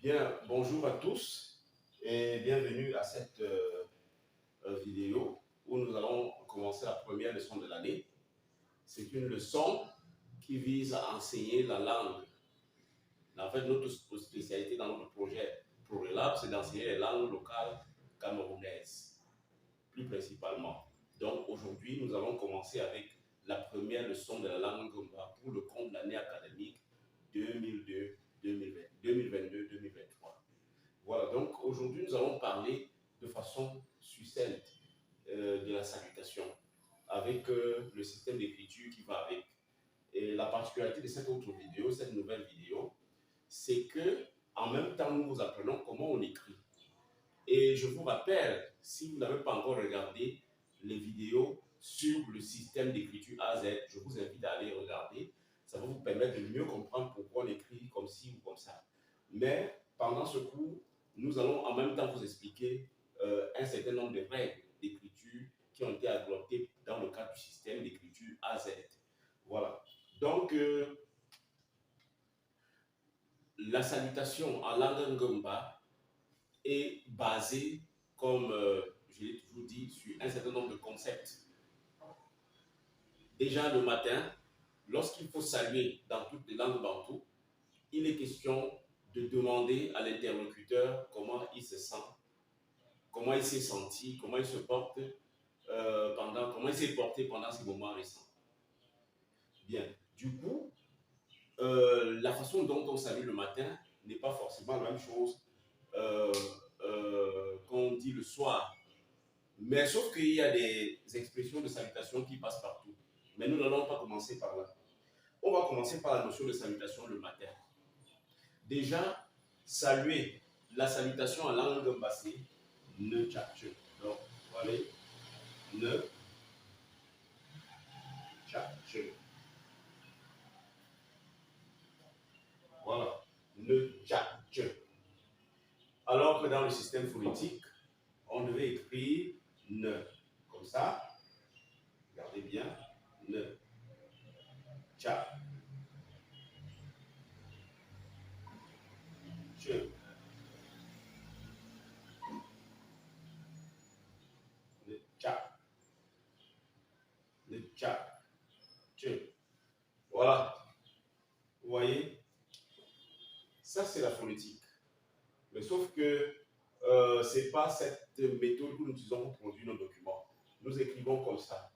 Bien, bonjour à tous et bienvenue à cette vidéo où nous allons commencer la première leçon de l'année. C'est une leçon qui vise à enseigner la langue. En fait, notre spécialité dans notre projet ProRelab, c'est d'enseigner les langues locales camerounaises, plus principalement. Donc aujourd'hui, nous allons commencer avec la première leçon de la langue Ngomba pour le compte de l'année académique 2022-2023. Voilà, donc aujourd'hui, nous allons parler de façon succincte de la salutation avec le système d'écriture qui va avec. Et la particularité de cette autre vidéo, cette nouvelle vidéo, c'est que en même temps, nous vous apprenons comment on écrit. Et je vous rappelle, si vous n'avez pas encore regardé les vidéos sur le système d'écriture A à Z, je vous invite à aller regarder. Ça va vous permettre de mieux comprendre pourquoi on écrit comme ci ou comme ça. Mais pendant ce cours, nous allons en même temps vous expliquer un certain nombre de règles d'écriture qui ont été adoptées dans le cadre du système d'écriture A à Z. Voilà. Donc, la salutation en langue Ngomba est basée, comme je l'ai toujours dit, sur un certain nombre de concepts. Déjà le matin, lorsqu'il faut saluer dans toutes les langues bantou, il est question de demander à l'interlocuteur comment il se sent, comment il s'est senti, comment il se porte comment il s'est porté pendant ces moments récents. Bien, du coup, la façon dont on salue le matin n'est pas forcément la même chose qu'on dit le soir. Mais sauf qu'il y a des expressions de salutation qui passent partout. Mais nous n'allons pas commencer par là. On va commencer par la notion de salutation le matin. Déjà, saluer, la salutation en langue bassée, ne tchatche. Donc, voilà, ne tchatche. Voilà, ne tchatche. Alors que dans le système phonétique, on devait écrire ne, comme ça. Regardez bien, ne tchatche. Le tcha, le tcha, tche. Voilà. Vous voyez, ça c'est la phonétique. Mais sauf que ce n'est pas cette méthode que nous utilisons pour produire nos documents. Nous écrivons comme ça.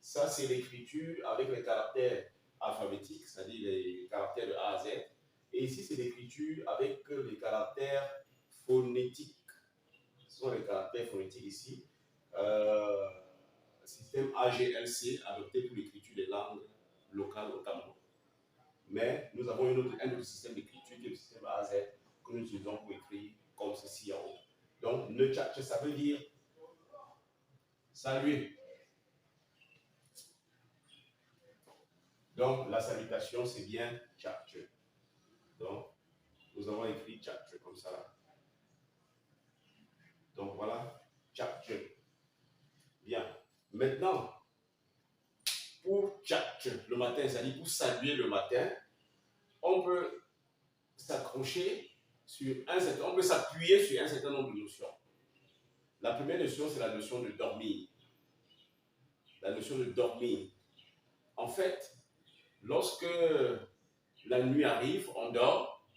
Ça c'est l'écriture avec les caractères alphabétiques, c'est-à-dire les caractères de A à Z. Et ici c'est l'écriture avec les caractères phonétiques. Ce sont les caractères phonétiques ici. Système AGLC adopté pour l'écriture des langues locales au Cameroun. Mais nous avons un autre système d'écriture qui est le système AZ que nous utilisons pour écrire comme ceci en haut. Donc, ne tchatche, ça veut dire salut. Donc, la salutation, c'est bien tchatche. Donc, nous avons écrit tchatche comme ça là. Donc, voilà, tchatche. Bien. Maintenant, pour tchatche le matin, c'est-à-dire pour saluer le matin, on peut s'accrocher sur on peut s'appuyer sur un certain nombre de notions. La première notion, c'est la notion de dormir. La notion de dormir. En fait, lorsque la nuit arrive, on dort,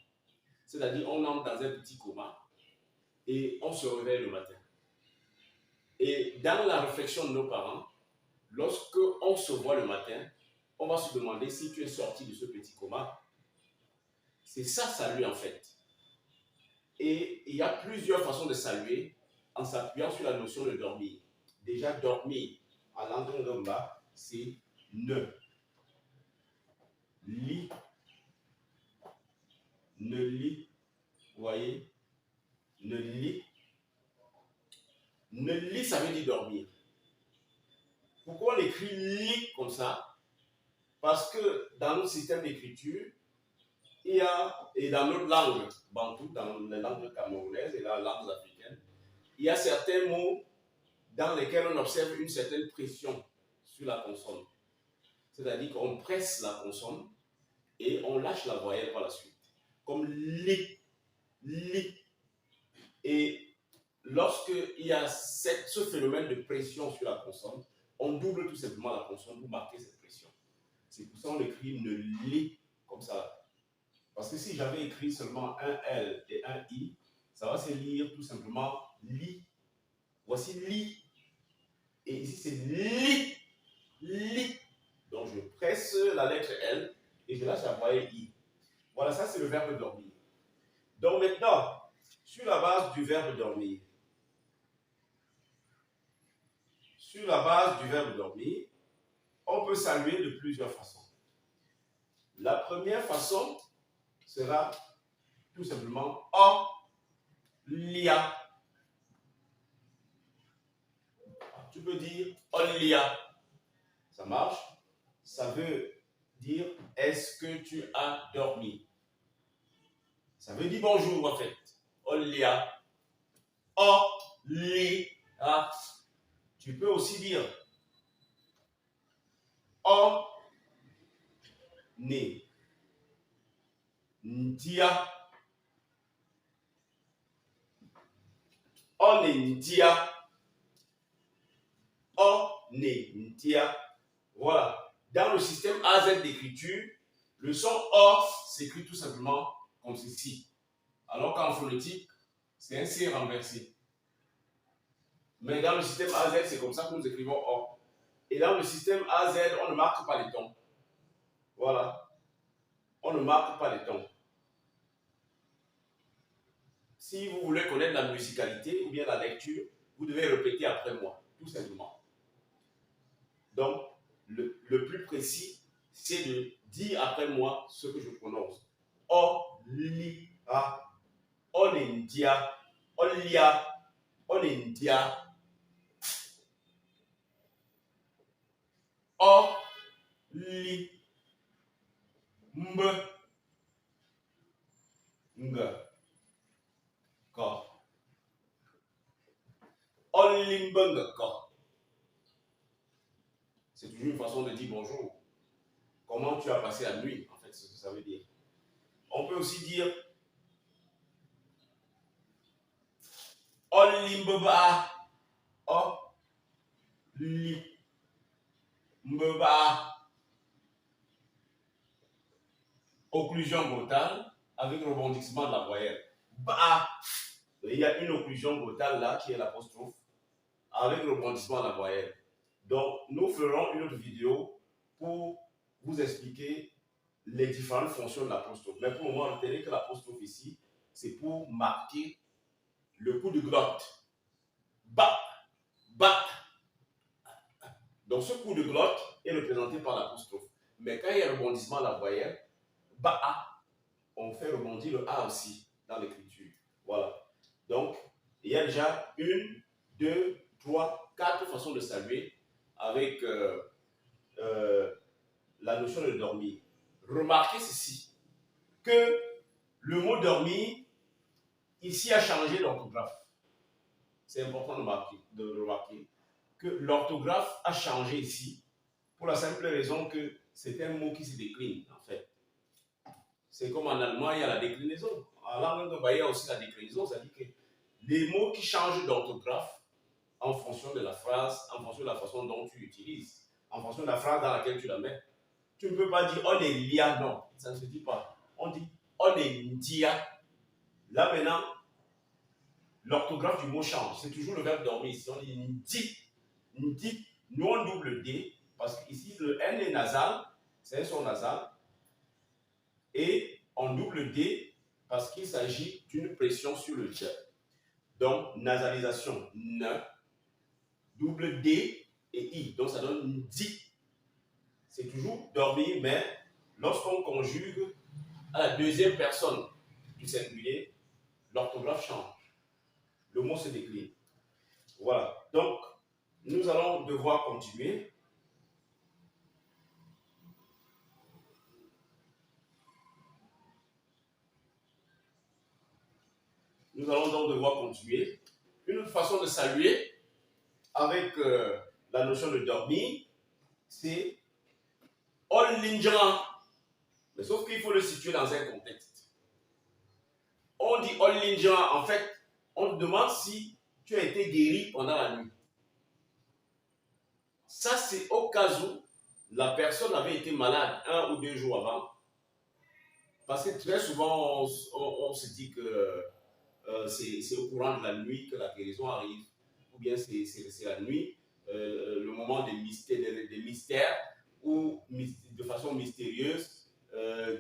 c'est-à-dire on entre dans un petit coma et on se réveille le matin. Et dans la réflexion de nos parents, lorsque on se voit le matin, on va se demander si tu es sorti de ce petit coma. C'est ça, saluer en fait. Et il y a plusieurs façons de saluer en s'appuyant sur la notion de dormir. Déjà, dormir en langue ngomba, c'est ne. Lit. Ne lit. Vous voyez? Ne lit. Ne lit, ça veut dire dormir. Pourquoi on écrit lit comme ça? Parce que dans notre système d'écriture, il y a, et dans notre langue bantou, dans les langues camerounaises et dans les langues africaines, il y a certains mots dans lesquels on observe une certaine pression sur la consonne. C'est-à-dire qu'on presse la consonne et on lâche la voyelle par la suite. Comme li. Li, lorsqu'il y a ce phénomène de pression sur la consonne, on double tout simplement la consonne pour marquer cette pression. C'est pour ça qu'on écrit ne li comme ça. Parce que si j'avais écrit seulement un L et un I, ça va se lire tout simplement li. Voici li. Et ici c'est li. Li. Donc je presse la lettre L et je lâche la voyelle I. Voilà, ça c'est le verbe dormir. Donc maintenant, sur la base du verbe dormir, on peut saluer de plusieurs façons. La première façon sera tout simplement o, lia. Tu peux dire olia. Ça marche. Ça veut dire est-ce que tu as dormi? Ça veut dire bonjour en fait. Olia. Olia. Tu peux aussi dire o, ne. Ndia. O, ne, ndia. O, ne, ndia. Voilà. Dans le système AZ d'écriture, le son O s'écrit tout simplement comme ceci. Alors qu'en phonétique, c'est un C renversé. Mais dans le système AZ, c'est comme ça que nous écrivons O. Et dans le système AZ, on ne marque pas les tons. Voilà. On ne marque pas les tons. Si vous voulez connaître la musicalité ou bien la lecture, vous devez répéter après moi, tout simplement. Donc, le plus précis, c'est de dire après moi ce que je prononce. O, li, a, onendia, olia, onendia. O, li, mb, ng, ko. Olimbeng, ko. C'est toujours une façon de dire bonjour. Comment tu as passé la nuit, en fait, c'est ce que ça veut dire. On peut aussi dire Olimbeba, o, li, mbeba. Occlusion glottale avec rebondissement de la voyelle. Ba. Il y a une occlusion glottale là qui est l'apostrophe avec rebondissement de la voyelle. Donc, nous ferons une autre vidéo pour vous expliquer les différentes fonctions de l'apostrophe. Mais pour le moment, retenez que l'apostrophe ici, c'est pour marquer le coup de glotte. Ba, ba. Donc, ce coup de glotte est représenté par l'apostrophe. Mais quand il y a rebondissement de la voyelle, ba, on fait rebondir le A aussi dans l'écriture. Voilà. Donc, il y a déjà 1, 2, 3, 4 façons de saluer avec la notion de dormir. Remarquez ceci, que le mot dormir, ici, a changé l'orthographe. C'est important de remarquer que l'orthographe a changé ici pour la simple raison que c'est un mot qui se décline, en fait. C'est comme en allemand, il y a la déclinaison. En langue de il y a aussi la déclinaison, c'est-à-dire que les mots qui changent d'orthographe en fonction de la phrase, en fonction de la façon dont tu l'utilises, en fonction de la phrase dans laquelle tu la mets. Tu ne peux pas dire on est lia, non, ça ne se dit pas. On dit on est ndia. Là maintenant, l'orthographe du mot change. C'est toujours le verbe dormir ici. On dit ndi. Ndi, nous on double D, parce qu'ici le N est nasal, c'est un son nasal. Et on double D parce qu'il s'agit d'une pression sur le D. Donc, nasalisation, ne, double D et I. Donc, ça donne di. C'est toujours dormir, mais lorsqu'on conjugue à la deuxième personne du singulier, l'orthographe change. Le mot se décline. Voilà. Donc, nous allons devoir continuer. Nous allons donc devoir continuer. Une autre façon de saluer avec la notion de dormir, c'est Olinjan. Mais sauf qu'il faut le situer dans un contexte. On dit Olinjan, en fait, on demande si tu as été guéri pendant la nuit. Ça, c'est au cas où la personne avait été malade 1 ou 2 jours avant. Parce que très souvent, on se dit que c'est au courant de la nuit que la guérison arrive. Ou bien c'est la nuit, le moment des mystères, où de façon mystérieuse,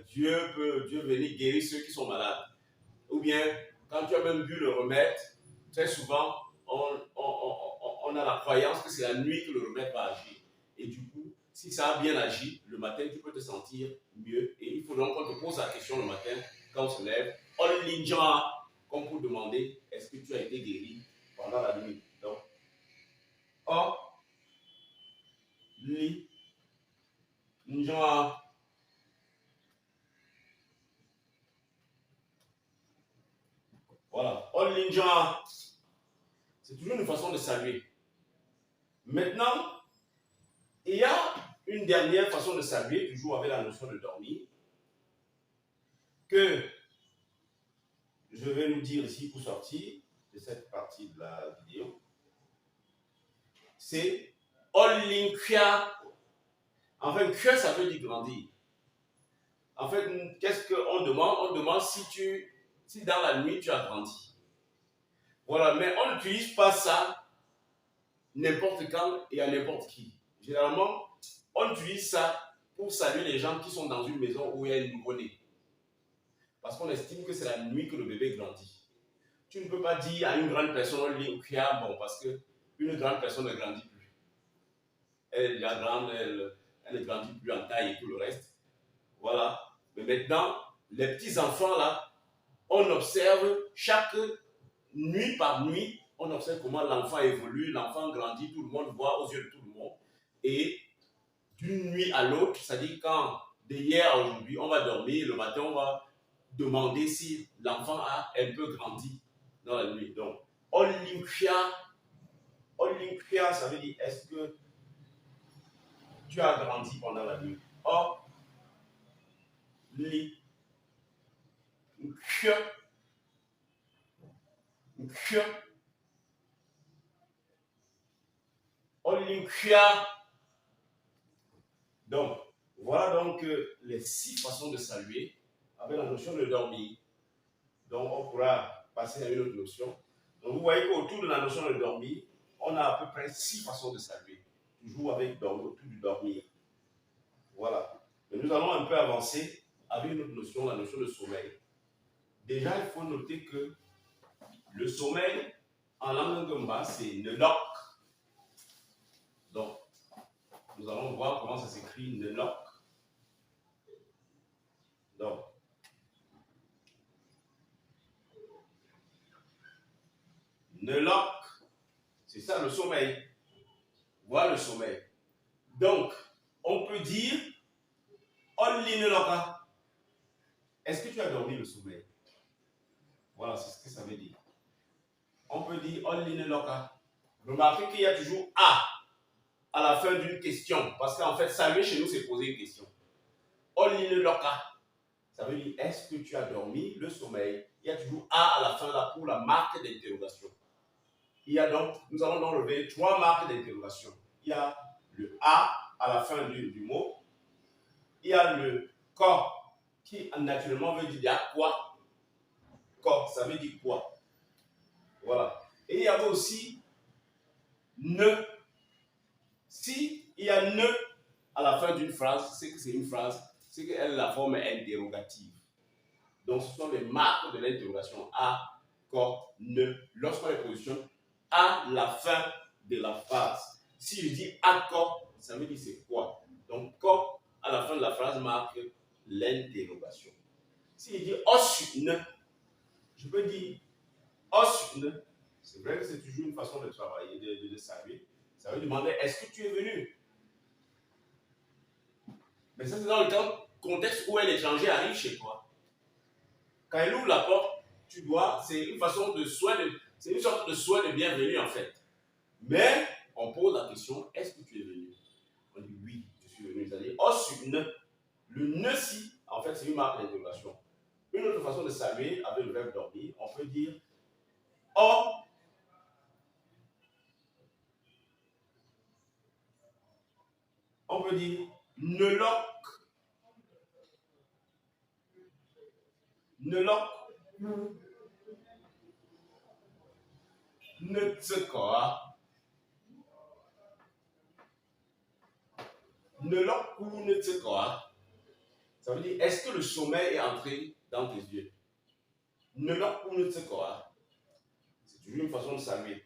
Dieu peut venir guérir ceux qui sont malades. Ou bien, quand tu as même bu le remède, très souvent, on a la croyance que c'est la nuit que le remède va agir. Et du coup, si ça a bien agi, le matin, tu peux te sentir mieux. Et il faut donc qu'on te pose la question le matin, quand on se lève, comme pour demander, est-ce que tu as été guéri pendant la nuit? Donc, voilà. C'est toujours une façon de saluer. Maintenant, il y a une dernière façon de saluer, toujours avec la notion de dormir, que je vais nous dire ici pour sortir de cette partie de la vidéo. C'est Olinkia. En fait, que ça veut dire grandir. En fait, qu'est-ce qu'on demande? On demande si dans la nuit tu as grandi. Voilà, mais on n'utilise pas ça n'importe quand et à n'importe qui. Généralement, on utilise ça pour saluer les gens qui sont dans une maison où il y a un nouveau-né. Parce qu'on estime que c'est la nuit que le bébé grandit. Tu ne peux pas dire à une grande personne, bon, parce qu'une grande personne ne grandit plus. Elle est déjà grande, elle ne grandit plus en taille et tout le reste. Voilà. Mais maintenant, les petits-enfants là, on observe chaque nuit par nuit, on observe comment l'enfant évolue, l'enfant grandit, tout le monde voit aux yeux de tout le monde. Et d'une nuit à l'autre, c'est-à-dire quand d'hier à aujourd'hui, on va dormir, le matin, on va demander si l'enfant a un peu grandi dans la nuit. Donc, Olympia, ça veut dire est-ce que tu as grandi pendant la nuit? Olympia. Donc, voilà donc les 6 façons de saluer avec la notion de dormir. Donc, on pourra passer à une autre notion. Donc, vous voyez qu'autour de la notion de dormir, on a à peu près 6 façons de saluer. Toujours avec autour du dormir. Voilà. Mais nous allons un peu avancer avec une autre notion, la notion de sommeil. Déjà, il faut noter que le sommeil, en langue ngomba, c'est Nelok. Donc, nous allons voir comment ça s'écrit Nelok. Donc, Nelok, c'est ça le sommeil. Voilà le sommeil. Donc, on peut dire Olli Neloka. Est-ce que tu as dormi le sommeil? Voilà, c'est ce que ça veut dire. On peut dire Olli Neloka. Remarquez qu'il y a toujours A à la fin d'une question. Parce qu'en fait, saluer chez nous, c'est poser une question. Olli Neloka. Ça veut dire est-ce que tu as dormi le sommeil? Il y a toujours A à la fin là pour la marque d'interrogation. Nous allons donc relever 3 marques d'interrogation. Il y a le A à la fin du mot. Il y a le corps qui naturellement veut dire quoi? Corps, ça veut dire quoi? Voilà. Et il y avait aussi ne. Si il y a ne à la fin d'une phrase, c'est que c'est une phrase, c'est qu'elle a la forme interrogative. Donc ce sont les marques de l'interrogation A, corps, ne. Lorsqu'on les positionne à la fin de la phrase. Si je dis accord, ça veut dire c'est quoi? Donc corps à la fin de la phrase marque l'interrogation. Si je dis osune, je peux dire osune. C'est vrai que c'est toujours une façon de travailler, de saluer. Ça veut demander est-ce que tu es venu? Mais ça, c'est dans le contexte où un étranger arrive chez toi. Quand il ouvre la porte, c'est une façon de c'est une sorte de souhait de bienvenue en fait. Mais on pose la question est-ce que tu es venu? On dit oui, je suis venu. C'est-à-dire osune. Le ne-si, en fait, c'est une marque d'interrogation. Une autre façon de saluer avec le verbe dormir, on peut dire O veut dire ne lock, ne lock, ne tsekora, ne lock ou ne tsekora. Ça veut dire, est-ce que le sommeil est entré dans tes yeux? Ne lock ou ne tsekora. C'est toujours une façon de saluer.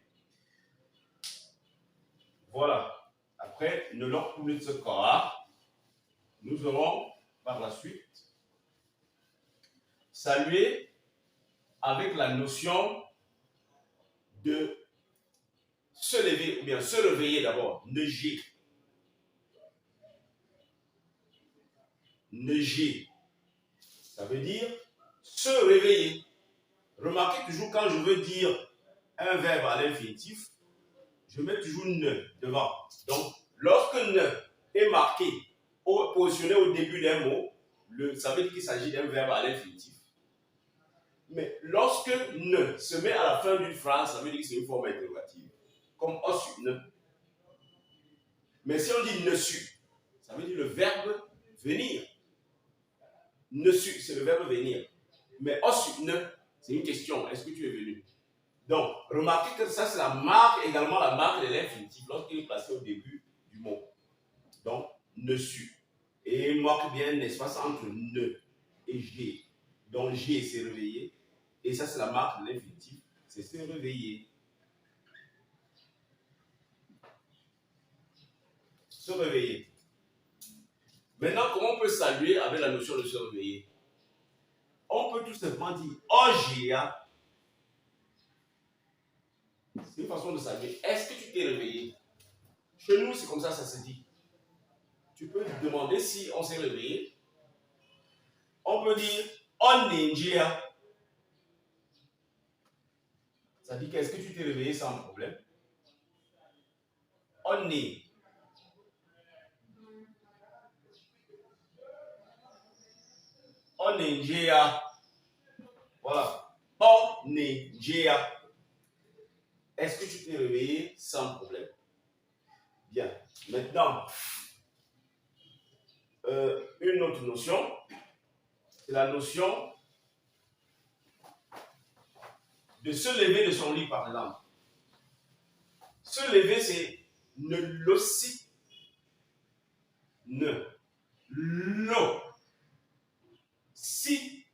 Voilà. Après, ne lock ou ne tsekora, nous aurons par la suite saluer avec la notion de se lever ou bien se réveiller d'abord. Neiger. Neiger. Ça veut dire se réveiller. Remarquez toujours quand je veux dire un verbe à l'infinitif, je mets toujours ne devant. Donc, lorsque ne est marqué, positionné au début d'un mot, ça veut dire qu'il s'agit d'un verbe à l'infinitif. Mais lorsque ne se met à la fin d'une phrase, ça veut dire que c'est une forme interrogative. Comme osu ne. Mais si on dit ne su, ça veut dire le verbe venir. Ne su, c'est le verbe venir. Mais osu ne, c'est une question. Est-ce que tu es venu? Donc, remarquez que ça, c'est la marque, également la marque de l'infinitif, lorsqu'il est placé au début du mot. Donc, ne su. Et il marque bien un espace entre ne et j'ai. Donc, j'ai, c'est réveillé. Et ça, c'est la marque de l'infinitif. C'est se réveiller. Se réveiller. Maintenant, comment on peut saluer avec la notion de se réveiller? On peut tout simplement dire oh j'ai. C'est une façon de saluer. Est-ce que tu t'es réveillé? Chez nous, c'est comme ça se dit. Tu peux demander si on s'est réveillé. On peut dire on ninja. Ça dit qu'est-ce que tu t'es réveillé sans problème? On est. On ninja. Voilà. On ninja. Est-ce que tu t'es réveillé sans problème? Bien. Maintenant, une autre notion, c'est la notion de se lever de son lit, par exemple. Se lever, c'est ne l'ossi, ne l'o, si.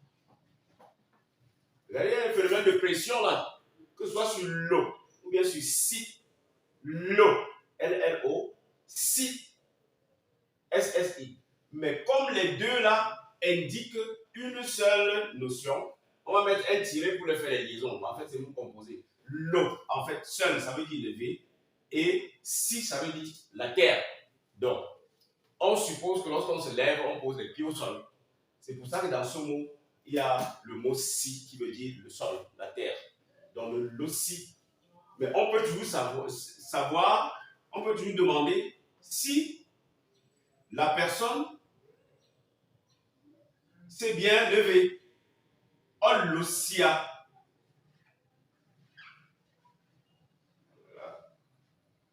Regardez, il y a un phénomène de pression là, que ce soit sur l'eau ou bien sur si, l'eau, L-L-O, si, S-S-I. Mais comme les deux là indiquent une seule notion, on va mettre un tiret pour les faire les liaisons. En fait, c'est vous composer. L'eau, en fait, seul, ça veut dire lever. Et si, ça veut dire la terre. Donc, on suppose que lorsqu'on se lève, on pose les pieds au sol. C'est pour ça que dans ce mot, il y a le mot si qui veut dire le sol, la terre. Donc, le l'ossi. Mais on peut toujours savoir, on peut toujours demander si la personne s'est bien levée. On l'ossia.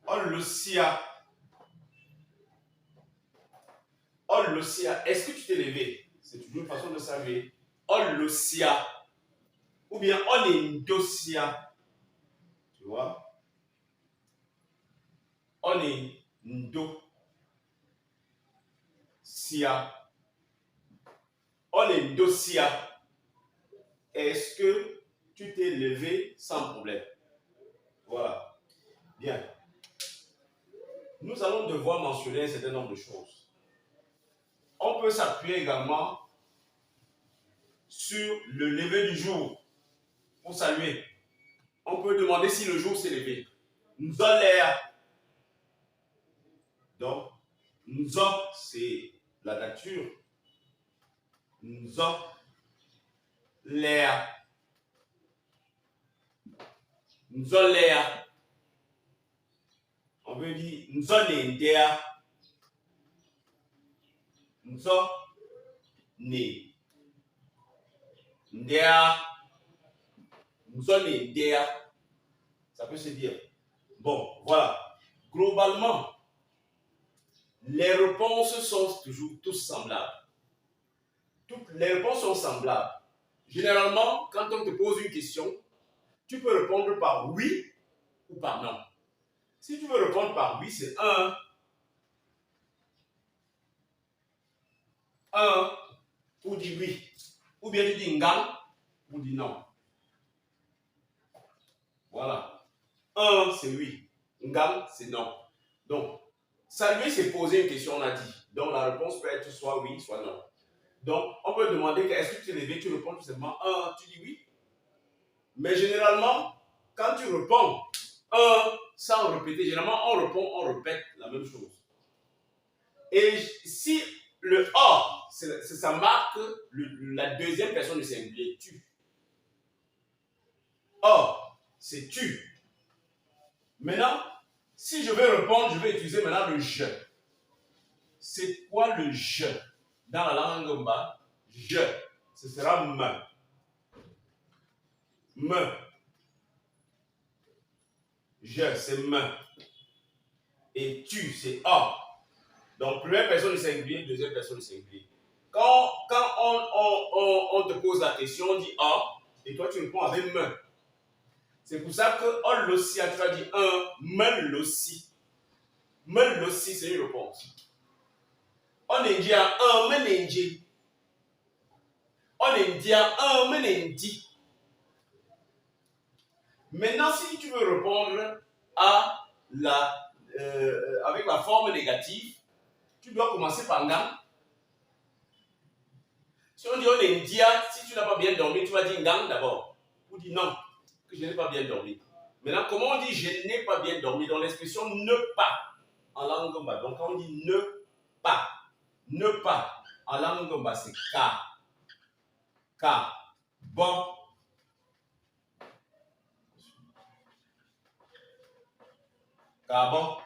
On l'ossia. On l'ossia. Est-ce que tu t'es levé? C'est toujours une façon de saluer. On l'ossia. Ou bien on endossia. Tu vois? On endossia. On endossia. Est-ce que tu t'es levé sans problème? Voilà. Bien. Nous allons devoir mentionner un certain nombre de choses. On peut s'appuyer également sur le lever du jour pour saluer. On peut demander si le jour s'est levé. Nous avons l'air. Donc, nous avons, c'est la nature. Nous avons l'air. Nous avons l'air. On peut dire nous avons l'air. Nous avons l'air. Nous sommes les ça peut se dire. Bon, voilà. Globalement, les réponses sont toujours tous semblables. Toutes les réponses sont semblables. Généralement, quand on te pose une question, tu peux répondre par oui ou par non. Si tu veux répondre par oui, c'est un, ou dit oui. Ou bien tu dis ngang, ou dis non. Voilà. Un, c'est oui. Ngang, c'est non. Donc, saluer, c'est poser une question, on a dit. Donc, la réponse peut être soit oui, soit non. Donc, on peut demander est-ce que tu t'es levé, tu réponds tout simplement un, tu dis oui. Mais généralement, quand tu réponds un sans répéter, généralement, on répète la même chose. Et si le A, ça marque la deuxième personne du singulier, tu. Or, c'est tu. Maintenant, si je vais répondre, je vais utiliser maintenant le je. C'est quoi le je? Dans la langue mba, je, ce sera me. Me. Je, c'est me. Et tu, c'est a. Donc, première personne du singulier, deuxième personne du singulier. Quand on te pose la question, on dit a, et toi tu réponds avec me. C'est pour ça qu'on l'ossi, tu vas dire un, me l'ossi. Me l'ossi, c'est une réponse. On est dit un, me n'indi. On est dit un, me n'indi. Maintenant, si tu veux répondre à avec la forme négative, tu dois commencer par ngang. Si on dit on est dia, si tu n'as pas bien dormi, tu vas dire ngang d'abord. Ou dire non, que je n'ai pas bien dormi. Maintenant, comment on dit je n'ai pas bien dormi dans l'expression ne pas en langue ngomba. Donc, quand on dit ne pas en langue ngomba, c'est ka, bon. Ka bon.